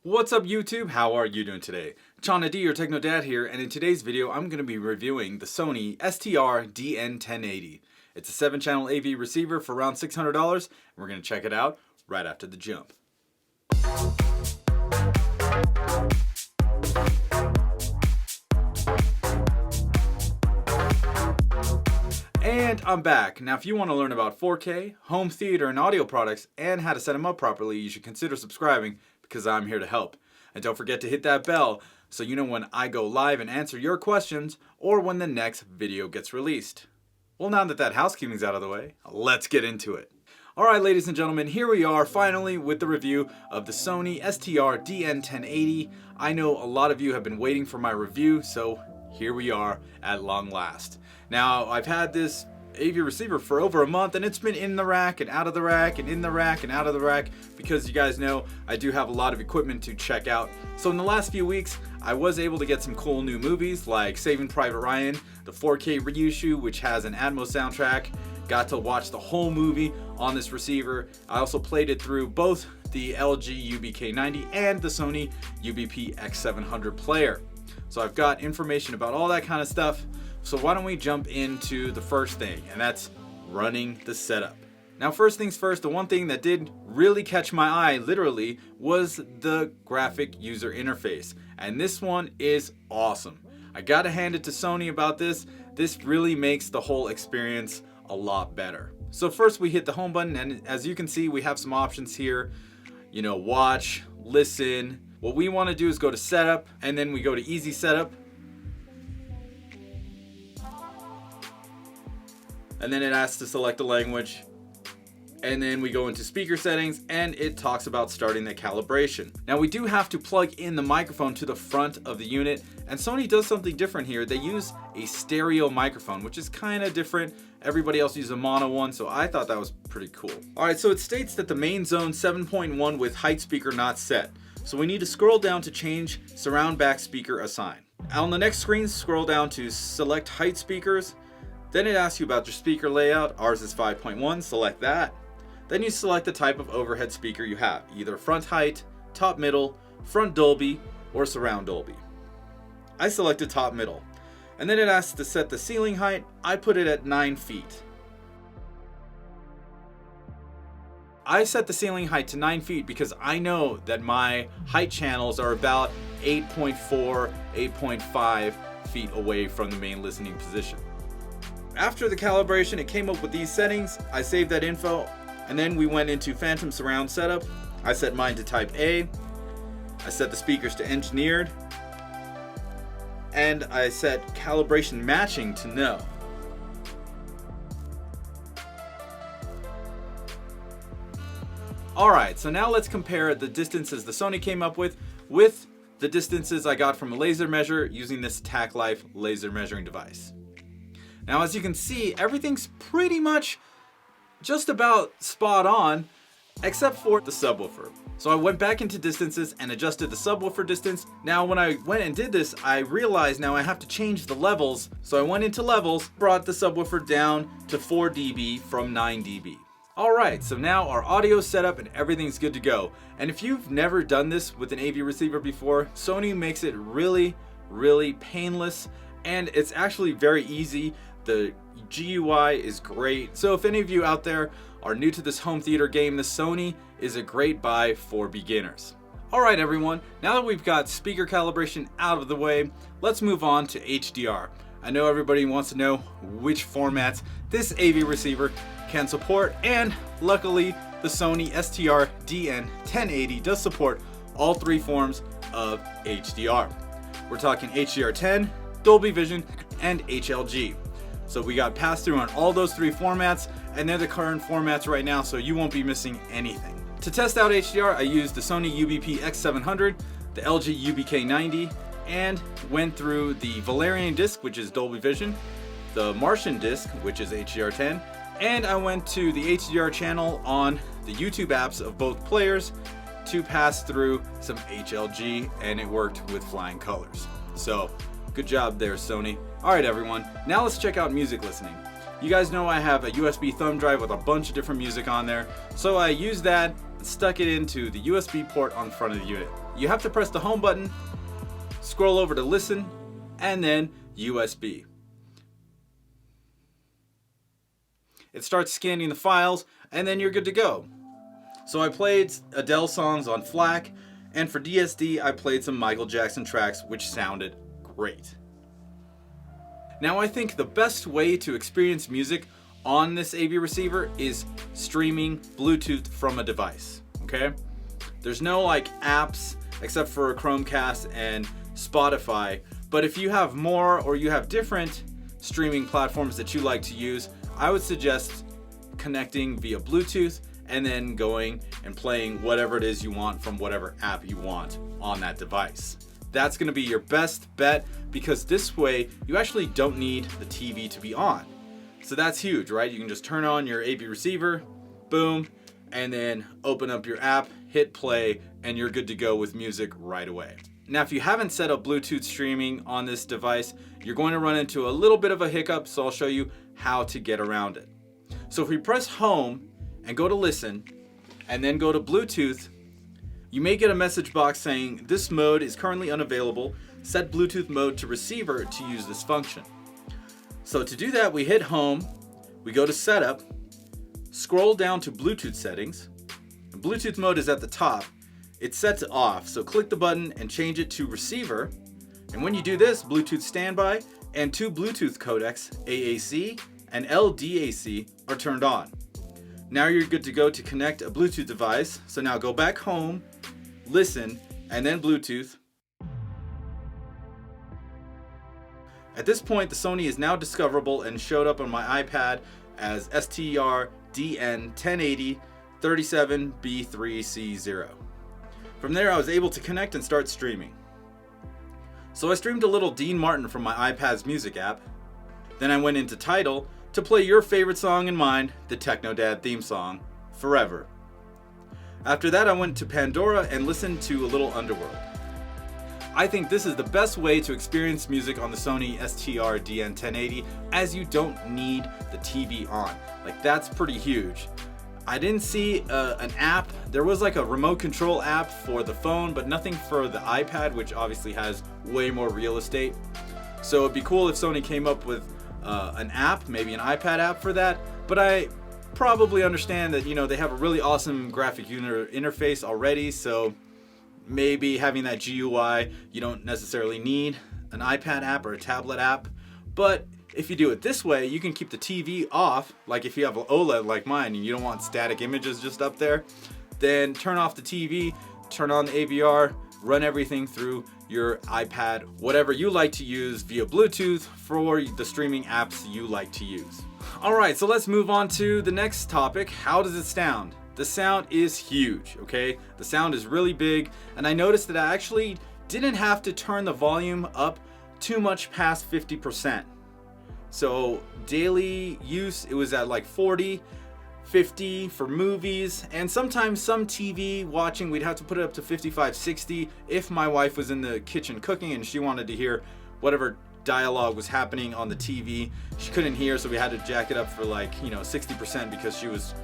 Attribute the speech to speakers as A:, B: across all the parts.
A: What's up YouTube? How are you doing today? Chana D, your Techno Dad here, and in today's video I'm going to be reviewing the Sony STR-DN1080. It's a 7-channel AV receiver for around $600, and we're going to check it out right after the jump. And I'm back. Now if you want to learn about 4K, home theater, and audio products, and how to set them up properly, you should consider subscribing because I'm here to help. And don't forget to hit that bell so you know when I go live and answer your questions or when the next video gets released. Well, now that housekeeping's out of the way, let's get into it. Alright ladies and gentlemen, here we are finally with the review of the Sony STR-DN1080. I know a lot of you have been waiting for my review, so here we are at long last. Now, I've had this AV receiver for over a month, and it's been in the rack and out of the rack and in the rack and out of the rack because you guys know I do have a lot of equipment to check out. So in the last few weeks, I was able to get some cool new movies like Saving Private Ryan, the 4K reissue, which has an Atmos soundtrack. Got to watch the whole movie on this receiver. I also played it through both the LG UBK90 and the Sony UBP X700 player. So I've got information about all that kind of stuff. So why don't we jump into the first thing, and that's running the setup. Now first things first, the one thing that did really catch my eye literally was the graphic user interface, and this one is awesome. I gotta hand it to Sony about this. This really makes the whole experience a lot better. So first we hit the home button, and as you can see we have some options here. You know, watch, listen. What we want to do is go to setup, and then we go to easy setup. And then it asks to select a language, and then we go into speaker settings, and it talks about starting the calibration. Now we do have to plug in the microphone to the front of the unit, and Sony does something different here. They use a stereo microphone, which is kind of different. Everybody else uses a mono one, so I thought that was pretty cool. Alright, so it states that the main zone 7.1 with height speaker not set. So we need to scroll down to change surround back speaker assign. On the next screen, scroll down to select height speakers. Then it asks you about your speaker layout. Ours is 5.1, select that. Then you select the type of overhead speaker you have, either front height, top middle, front Dolby, or surround Dolby. I selected top middle. And then it asks to set the ceiling height. I put it at 9 feet. I set the ceiling height to 9 feet because I know that my height channels are about 8.4, 8.5 feet away from the main listening position. After the calibration, it came up with these settings. I saved that info, and then we went into Phantom Surround setup. I set mine to type A. I set the speakers to engineered, and I set calibration matching to no. Alright, so now let's compare the distances the Sony came up with the distances I got from a laser measure using this TacLife laser measuring device. Now as you can see, everything's pretty much just about spot on, except for the subwoofer. So I went back into distances and adjusted the subwoofer distance. Now when I went and did this, I realized now I have to change the levels. So I went into levels, brought the subwoofer down to 4 dB from 9 dB. Alright, so now our audio is set up and everything's good to go. And if you've never done this with an AV receiver before, Sony makes it really, really painless, and it's actually very easy. The GUI is great. So if any of you out there are new to this home theater game, the Sony is a great buy for beginners. Alright everyone, now that we've got speaker calibration out of the way, let's move on to HDR. I know everybody wants to know which formats this AV receiver can support, and luckily the Sony STR-DN1080 does support all 3 forms of HDR. We're talking HDR10, Dolby Vision, and HLG. So we got pass-through on all those 3 formats, and they're the current formats right now, so you won't be missing anything. To test out HDR, I used the Sony UBP X700, the LG UBK90, and went through the Valerian disc, which is Dolby Vision, the Martian disc, which is HDR10, and I went to the HDR channel on the YouTube apps of both players to pass through some HLG, and it worked with flying colors. So good job there, Sony. Alright everyone, now let's check out music listening. You guys know I have a USB thumb drive with a bunch of different music on there, so I used that and stuck it into the USB port on the front of the unit. you have to press the home button, scroll over to listen, and then USB. It starts scanning the files, and then you're good to go. So I played Adele songs on FLAC, and for DSD I played some Michael Jackson tracks, which sounded great. Now I think the best way to experience music on this AV receiver is streaming Bluetooth from a device, okay? There's no like apps except for Chromecast and Spotify, but if you have more or you have different streaming platforms that you like to use, I would suggest connecting via Bluetooth and then going and playing whatever it is you want from whatever app you want on that device. That's gonna be your best bet because this way you actually don't need the TV to be on. So that's huge, right? You can just turn on your AV receiver, boom, and then open up your app, hit play, and you're good to go with music right away. Now, if you haven't set up Bluetooth streaming on this device, you're going to run into a little bit of a hiccup, so I'll show you how to get around it. So if we press home and go to listen, and then go to Bluetooth, you may get a message box saying, this mode is currently unavailable. Set Bluetooth mode to receiver to use this function. So to do that, we hit home, we go to setup, scroll down to Bluetooth settings. And Bluetooth mode is at the top. It's set to off, so click the button and change it to receiver. And when you do this, Bluetooth standby and two Bluetooth codecs, AAC and LDAC, are turned on. Now you're good to go to connect a Bluetooth device. So now go back home, listen, and then Bluetooth. At this point, the Sony is now discoverable and showed up on my iPad as STR-DN1080 37B3C0. From there, I was able to connect and start streaming. So I streamed a little Dean Martin from my iPad's music app. Then I went into Tidal to play your favorite song and mine, the Techno Dad theme song, Forever. After that, I went to Pandora and listened to a little Underworld. I think this is the best way to experience music on the Sony STR-DN1080 as you don't need the TV on. Like, that's pretty huge. I didn't see an app. There was like a remote control app for the phone, but nothing for the iPad, which obviously has way more real estate. So it'd be cool if Sony came up with an app, maybe an iPad app for that. But I probably understand that, you know, they have a really awesome graphic interface already. So maybe having that GUI, you don't necessarily need an iPad app or a tablet app. But if you do it this way, you can keep the TV off. Like if you have an OLED like mine and you don't want static images just up there, then turn off the TV, turn on the AVR, run everything through your iPad, whatever you like to use via Bluetooth for the streaming apps you like to use. All right, so let's move on to the next topic. How does it sound? The sound is huge, okay? The sound is really big, and I noticed that I actually didn't have to turn the volume up too much past 50%. So daily use, it was at like 40, 50 for movies, and sometimes some TV watching, we'd have to put it up to 55, 60 if my wife was in the kitchen cooking and she wanted to hear whatever dialogue was happening on the TV. She couldn't hear, so we had to jack it up for like, 60% because she was,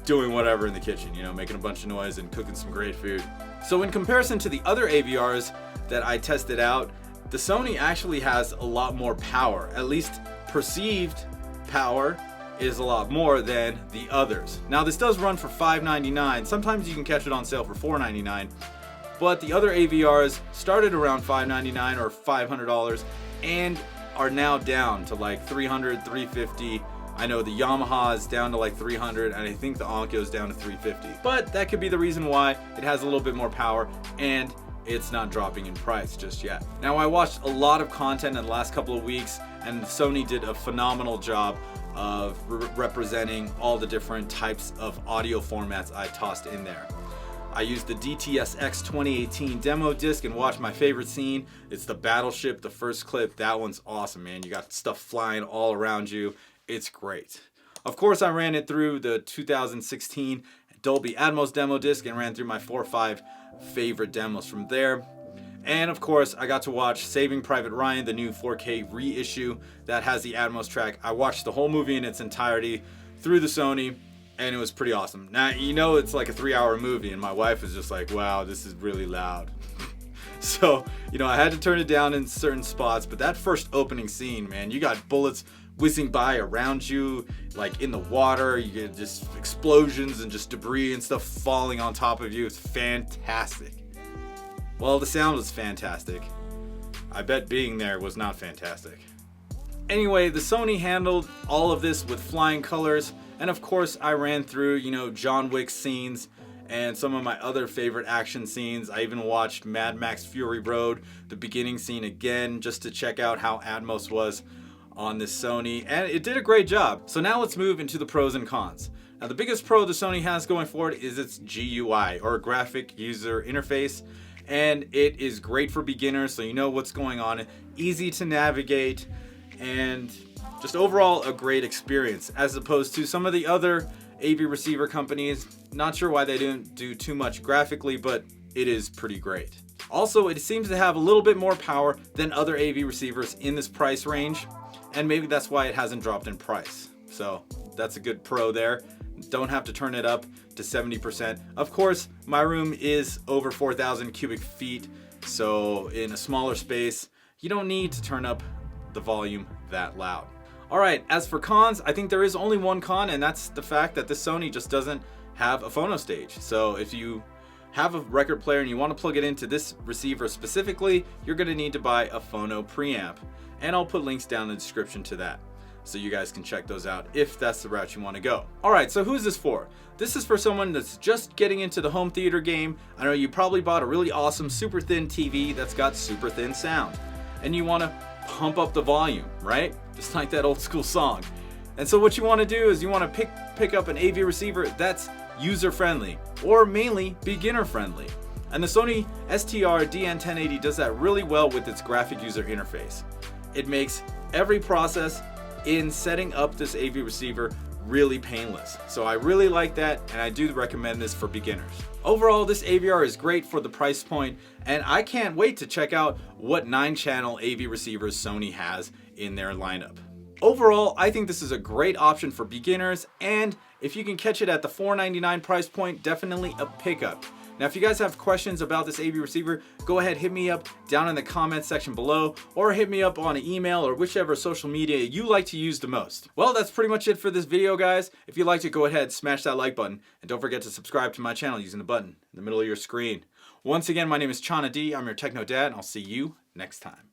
A: doing whatever in the kitchen, making a bunch of noise and cooking some great food. So in comparison to the other AVRs that I tested out, the Sony actually has a lot more power. At least perceived power is a lot more than the others. Now this does run for $599. Sometimes you can catch it on sale for $499. But the other AVRs started around $599 or $500 and are now down to like $300, $350. I know the Yamaha is down to like $300 and I think the Onkyo is down to $350. But that could be the reason why it has a little bit more power and it's not dropping in price just yet. Now I watched a lot of content in the last couple of weeks and Sony did a phenomenal job of representing all the different types of audio formats I tossed in there. I used the DTS-X 2018 demo disc and watched my favorite scene. It's the battleship, the first clip. That one's awesome, man. You got stuff flying all around you. It's great. Of course, I ran it through the 2016 Dolby Atmos demo disc and ran through my 4 or 5 favorite demos from there. And of course, I got to watch Saving Private Ryan, the new 4K reissue that has the Atmos track. I watched the whole movie in its entirety through the Sony, and it was pretty awesome. Now, you know, it's like a 3-hour movie, and my wife was just like, wow, this is really loud. So, you know, I had to turn it down in certain spots, but that first opening scene, man, you got bullets whizzing by around you, like in the water, you get just explosions and just debris and stuff falling on top of you. It's fantastic. Well, the sound was fantastic. I bet being there was not fantastic. Anyway, the Sony handled all of this with flying colors, and of course I ran through, you know, John Wick scenes and some of my other favorite action scenes. I even watched Mad Max Fury Road, the beginning scene again, just to check out how Atmos was on this Sony, and it did a great job. So now let's move into the pros and cons. Now the biggest pro the Sony has going forward is its GUI, or graphic user interface, and it is great for beginners, so you know what's going on, easy to navigate, and just overall a great experience, as opposed to some of the other AV receiver companies. Not sure why they didn't do too much graphically, but it is pretty great. Also, it seems to have a little bit more power than other AV receivers in this price range, and maybe that's why it hasn't dropped in price. So that's a good pro there. Don't have to turn it up to 70%. Of course, my room is over 4,000 cubic feet, so in a smaller space, you don't need to turn up the volume that loud. Alright, as for cons, I think there is only one con, and that's the fact that this Sony just doesn't have a phono stage. So if you have a record player and you want to plug it into this receiver specifically, you're going to need to buy a phono preamp. And I'll put links down in the description to that, so you guys can check those out if that's the route you want to go. Alright, so who's this for? This is for someone that's just getting into the home theater game. I know you probably bought a really awesome super thin TV that's got super thin sound, and you want to pump up the volume, right? Just like that old school song. And so what you want to do is you want to pick up an AV receiver that's user friendly, or mainly beginner friendly. And the Sony STR-DN1080 does that really well with its graphic user interface. It makes every process in setting up this AV receiver really painless. So I really like that, and I do recommend this for beginners. Overall, this AVR is great for the price point, and I can't wait to check out what 9-channel AV receivers Sony has in their lineup. Overall, I think this is a great option for beginners, and if you can catch it at the $499 price point, definitely a pickup. Now, if you guys have questions about this AV receiver, go ahead, hit me up down in the comments section below, or hit me up on an email or whichever social media you like to use the most. Well, that's pretty much it for this video, guys. If you liked it, go ahead, smash that like button, and don't forget to subscribe to my channel using the button in the middle of your screen. Once again, my name is Chana D. I'm your Techno Dad, and I'll see you next time.